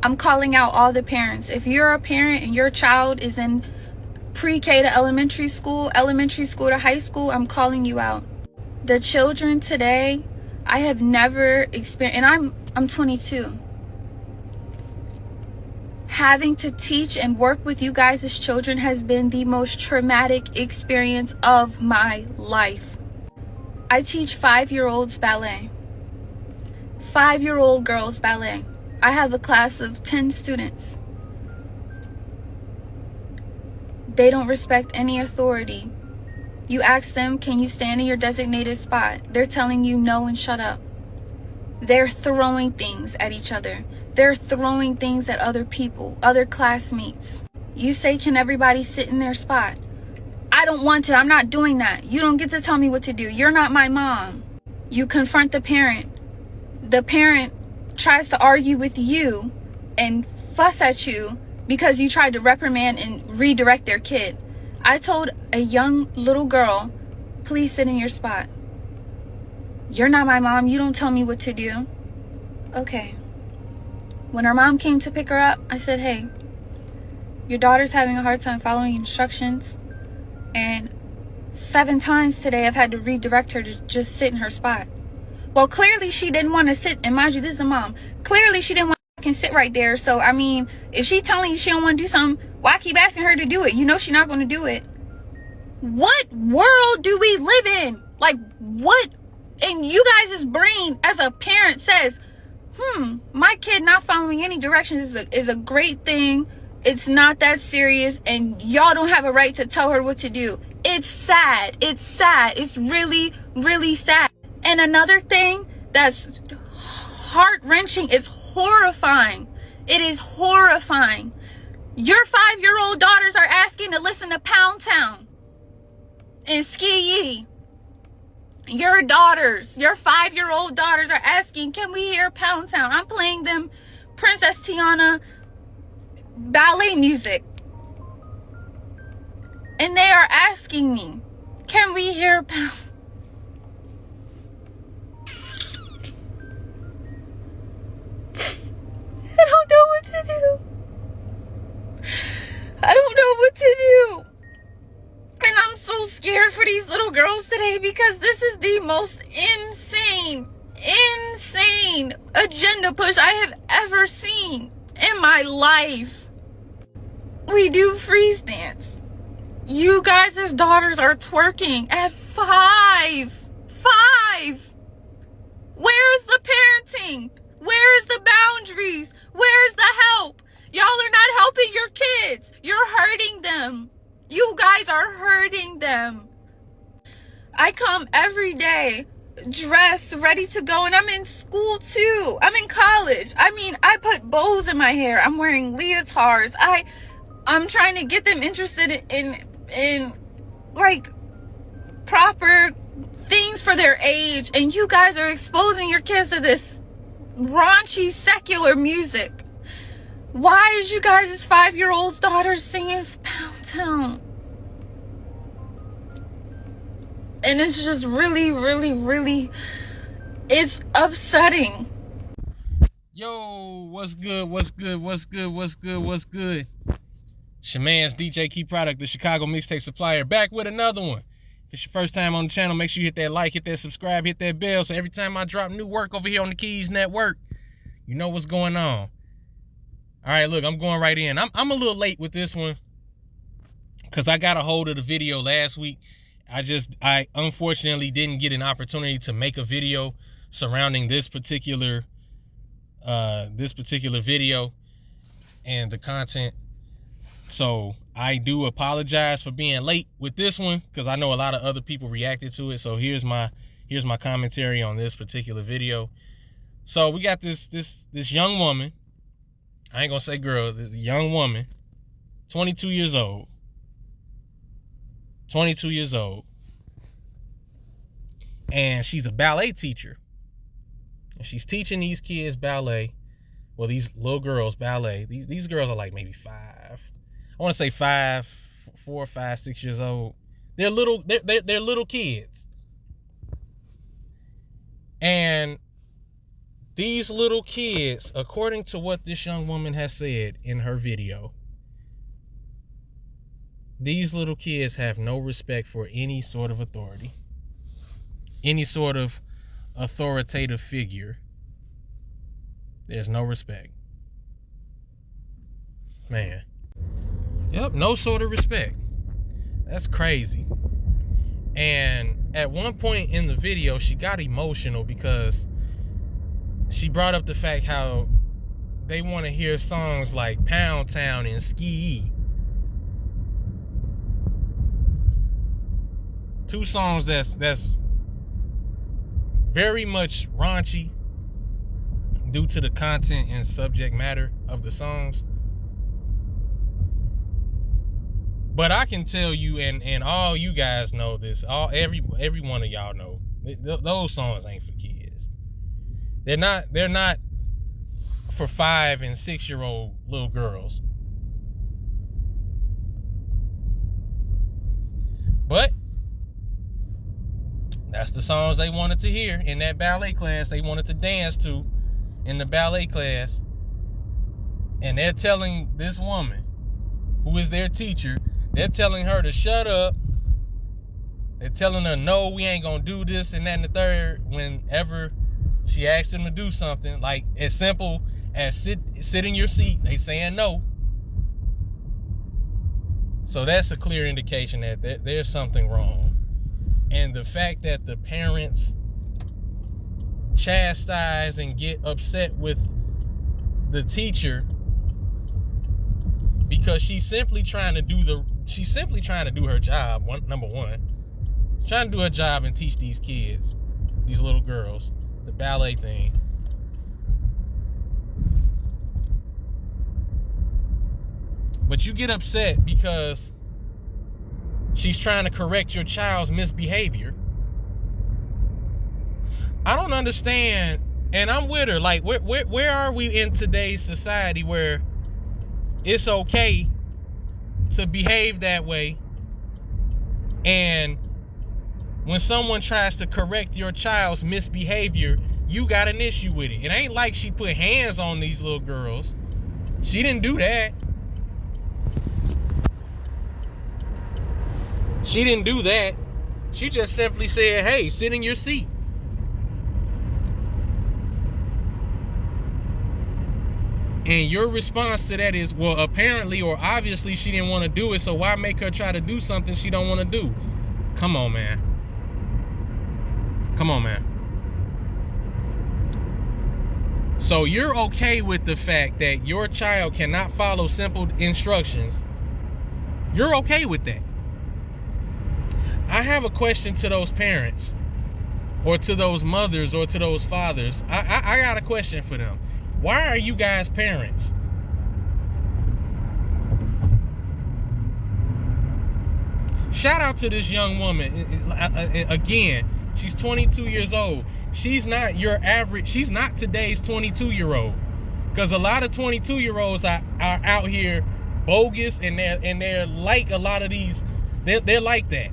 I'm calling out all the parents. If you're a parent and your child is in pre-K to elementary school to high school, I'm calling you out. The children today, I have never experienced, and I'm 22. Having to teach and work with you guys as children has been the most traumatic experience of my life. I teach 5-year-olds ballet. 5-year-old girls ballet. I have a class of 10 students. They don't respect any authority. You ask them, can you stand in your designated spot? They're telling you no and shut up. They're throwing things at each other. They're throwing things at other people, other classmates. You say, can everybody sit in their spot? I don't want to. I'm not doing that. You don't get to tell me what to do. You're not my mom. You confront the parent. The parent tries to argue with you and fuss at you because you tried to reprimand and redirect their kid. I told a young little girl, please sit in your spot. You're not my mom. You don't tell me what to do. Okay. When her mom came to pick her up, I said, hey, your daughter's having a hard time following instructions. And 7 times today, I've had to redirect her to just sit in her spot. Well, clearly she didn't want to sit. And mind you, this is a mom. Clearly she didn't want to sit right there. So, I mean, if she's telling you she don't want to do something, why keep asking her to do it? You know she's not going to do it. What world do we live in? Like, what in you guys' brain as a parent says, my kid not following any directions is a great thing. It's not that serious, and y'all don't have a right to tell her what to do. It's sad. It's sad. It's really, really sad. And another thing that's heart-wrenching is horrifying. It is horrifying. Your 5-year-old daughters are asking to listen to Pound Town and Ski Yee. Your daughters, your 5-year-old daughters are asking, can we hear Pound Town? I'm playing them Princess Tiana ballet music. And they are asking me, can we hear Pound? I don't know what to do. I don't know what to do. And I'm so scared for these little girls today because this is the most insane agenda push I have ever seen in my life. We do freeze dance. You guys' daughters are twerking at 5. Where's the parenting? Where's the boundaries? Where's the help? Y'all are not helping your kids. You're hurting them. You guys are hurting them. I come every day dressed, ready to go, and I'm in school too. I'm in college. I mean, I put bows in my hair. I'm wearing leotards. I'm trying to get them interested in like proper things for their age, and you guys are exposing your kids to this raunchy secular music. Why is you guys' 5-year-old daughters singing Pound Town? And it's just really, really, really, it's upsetting. Yo, what's good? It's your man's DJ Key Product, the Chicago Mixtape Supplier, back with another one. If it's your first time on the channel, make sure you hit that like, hit that subscribe, hit that bell, so every time I drop new work over here on the Keys Network, you know what's going on. All right, look, I'm going right in. I'm a little late with this one because I got a hold of the video last week. I unfortunately didn't get an opportunity to make a video surrounding this particular video and the content. So I do apologize for being late with this one because I know a lot of other people reacted to it. So here's my commentary on this particular video. So we got this young woman. I ain't gonna say girl, this young woman, 22 years old. And she's a ballet teacher. And she's teaching these kids ballet. Well, these little girls ballet. These girls are like maybe 5. I want to say 4, 5, 6 years old. They're little kids. And These little kids, according to what this young woman has said in her video, these little kids have no respect for any sort of authority, any sort of authoritative figure. There's no respect. Man. Yep, no sort of respect. That's crazy. And at one point in the video, she got emotional because she brought up the fact how they want to hear songs like Pound Town and Ski. Two songs that's very much raunchy due to the content and subject matter of the songs. But I can tell you, and all you guys know this, every one of y'all know, those songs ain't for kids. They're not for 5 and 6 year old little girls. But that's the songs they wanted to hear in that ballet class. They wanted to dance to in the ballet class. And they're telling this woman, who is their teacher, they're telling her to shut up. They're telling her, no, we ain't gonna do this and that and the third. Whenever she asks them to do something, like as simple as sit in your seat, they saying no. So that's a clear indication that there's something wrong. And the fact that the parents chastise and get upset with the teacher because she's simply trying to do her job. Number one, she's trying to do her job and teach these kids, these little girls, the ballet thing. But you get upset because she's trying to correct your child's misbehavior. I don't understand, and I'm with her. Like, where are we in today's society where it's okay to behave that way, and when someone tries to correct your child's misbehavior, you got an issue with it? It ain't like she put hands on these little girls. She didn't do that. She didn't do that. She just simply said, hey, sit in your seat. And your response to that is, well, apparently or obviously she didn't want to do it, so why make her try to do something she don't want to do? Come on, man. Come on, man. So you're okay with the fact that your child cannot follow simple instructions. You're okay with that. I have a question to those parents, or to those mothers, or to those fathers. I got a question for them. Why are you guys parents? Shout out to this young woman. Again, she's 22 years old. She's not your average. She's not today's 22-year-old. Because a lot of 22-year-olds are out here bogus, and they're like a lot of these. They're like that.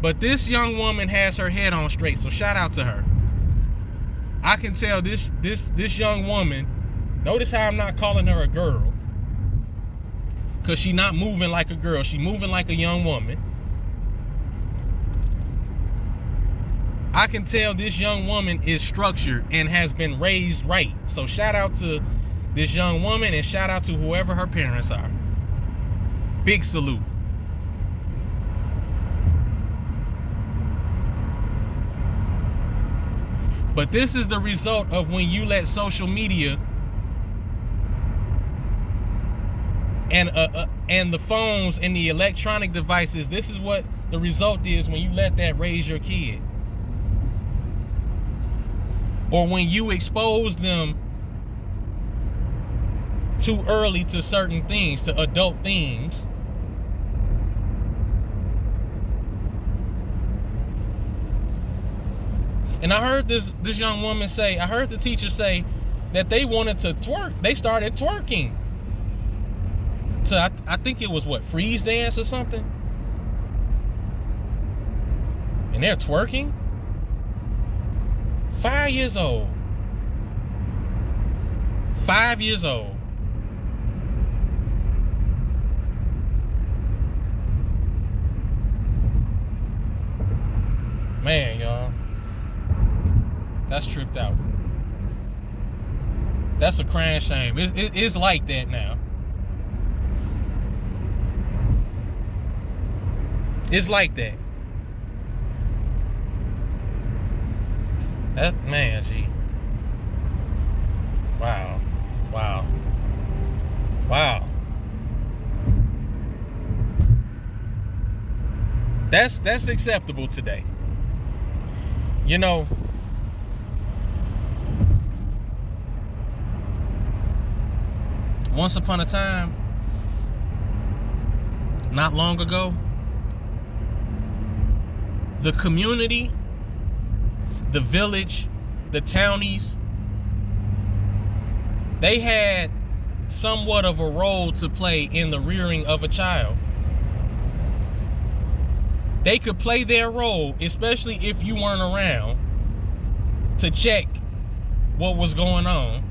But this young woman has her head on straight, so shout out to her. I can tell this young woman, notice how I'm not calling her a girl, because she's not moving like a girl. She's moving like a young woman. I can tell this young woman is structured and has been raised right. So shout out to this young woman, and shout out to whoever her parents are. Big salute. But this is the result of when you let social media and the phones and the electronic devices, this is what the result is when you let that raise your kid. Or when you expose them too early to certain things, to adult themes. And I heard this young woman say, I heard the teacher say that they wanted to twerk. They started twerking. So I think it was what, freeze dance or something? And they're twerking? 5 years old. 5 years old. Man, y'all. That's tripped out. That's a crying shame. It's like that now. It's like that. That, man, G. Wow. Wow. Wow. That's acceptable today. You know, once upon a time, not long ago, the community, the village, the townies, they had somewhat of a role to play in the rearing of a child. They could play their role, especially if you weren't around to check what was going on.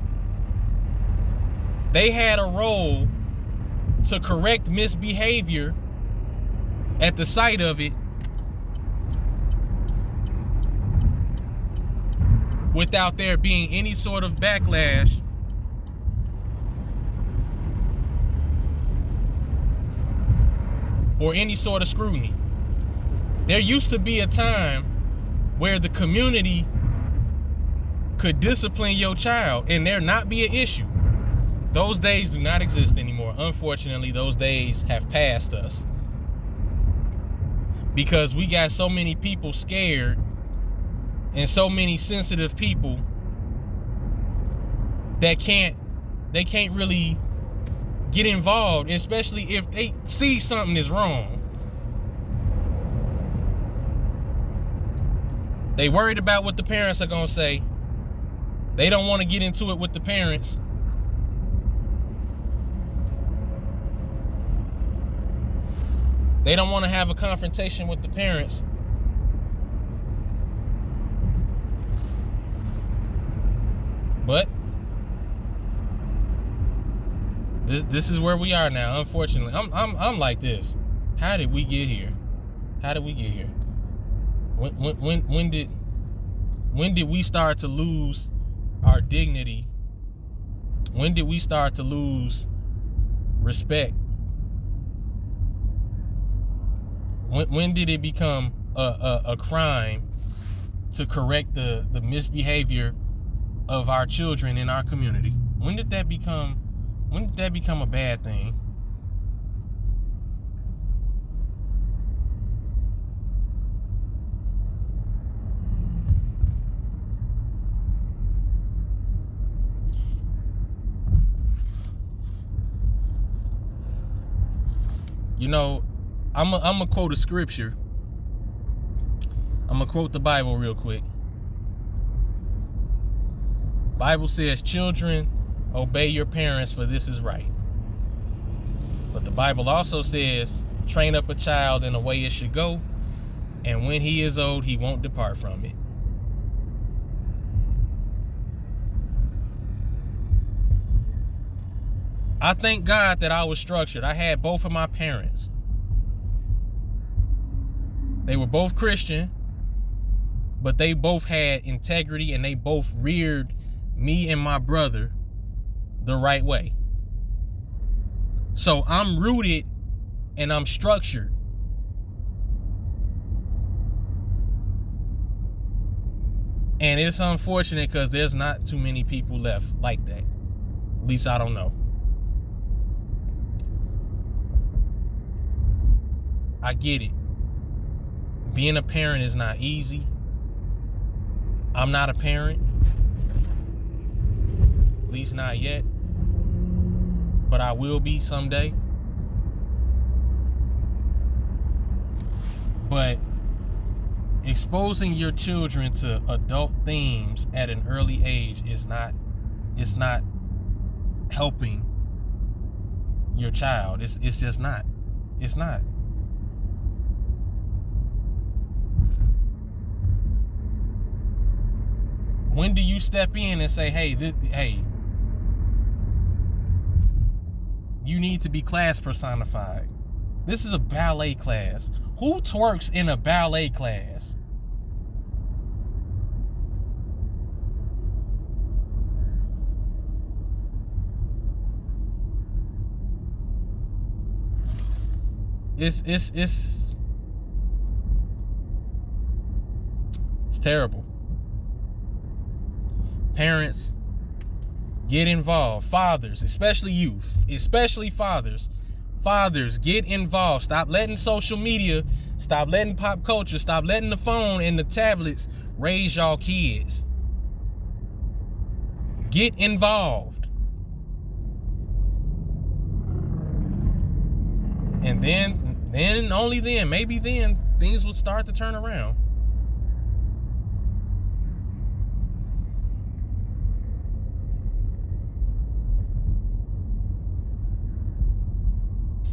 They had a role to correct misbehavior at the sight of it without there being any sort of backlash or any sort of scrutiny. There used to be a time where the community could discipline your child and there not be an issue. Those days do not exist anymore. Unfortunately, those days have passed us because we got so many people scared and so many sensitive people that can't really get involved, especially if they see something is wrong. They worried about what the parents are gonna say. They don't want to get into it with the parents. They don't want to have a confrontation with the parents. But this is where we are now, unfortunately. I'm like this. How did we get here? How did we get here? When did we start to lose our dignity? When did we start to lose respect? When did it become a crime to correct the misbehavior of our children in our community? When did that become a bad thing? You know, I'm gonna quote a scripture. I'm gonna quote the Bible real quick. Bible says, "Children, obey your parents, for this is right." But the Bible also says, "Train up a child in the way it should go, and when he is old, he won't depart from it." I thank God that I was structured. I had both of my parents. They were both Christian, but they both had integrity and they both reared me and my brother the right way. So I'm rooted and I'm structured. And it's unfortunate because there's not too many people left like that. At least I don't know. I get it. Being a parent is not easy. I'm not a parent. At least not yet. But I will be someday. But exposing your children to adult themes at an early age is not helping your child. It's just not. It's not. When do you step in and say, hey, you need to be class personified. This is a ballet class. Who twerks in a ballet class? It's terrible. Parents, get involved. Fathers, especially youth, especially fathers. Fathers, get involved. Stop letting social media, stop letting pop culture, stop letting the phone and the tablets raise y'all kids. Get involved. And then only then, maybe then, things will start to turn around.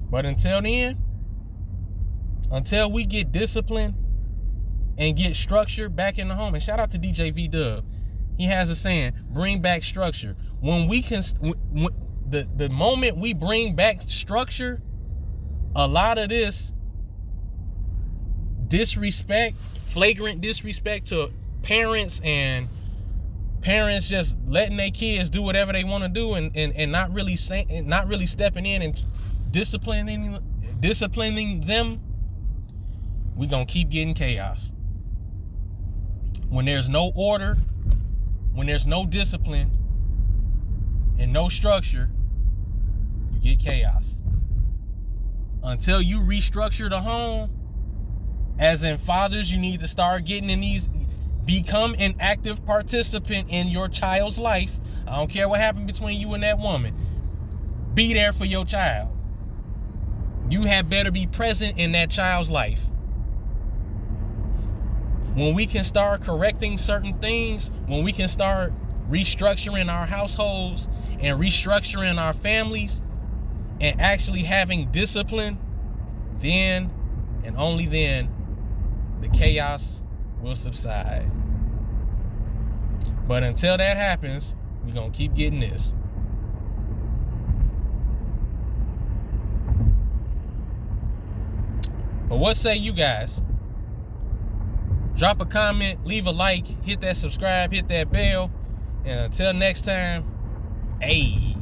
But until then, until we get discipline and get structure back in the home, and shout out to DJ V-Dub. He has a saying, bring back structure. When we can, the moment we bring back structure, a lot of this disrespect, flagrant disrespect to parents and parents just letting their kids do whatever they want to do and not really saying, not really stepping in and disciplining them, we're gonna keep getting chaos. When there's no order, when there's no discipline and no structure, you get chaos. Until you restructure the home, as in fathers, you need to start getting in these, become an active participant in your child's life. I don't care what happened between you and that woman. Be there for your child. You had better be present in that child's life. When we can start correcting certain things, when we can start restructuring our households and restructuring our families and actually having discipline, then and only then the chaos will subside. But until that happens, we're going to keep getting this. But what say you guys? Drop a comment, leave a like, hit that subscribe, hit that bell. And until next time, ayy.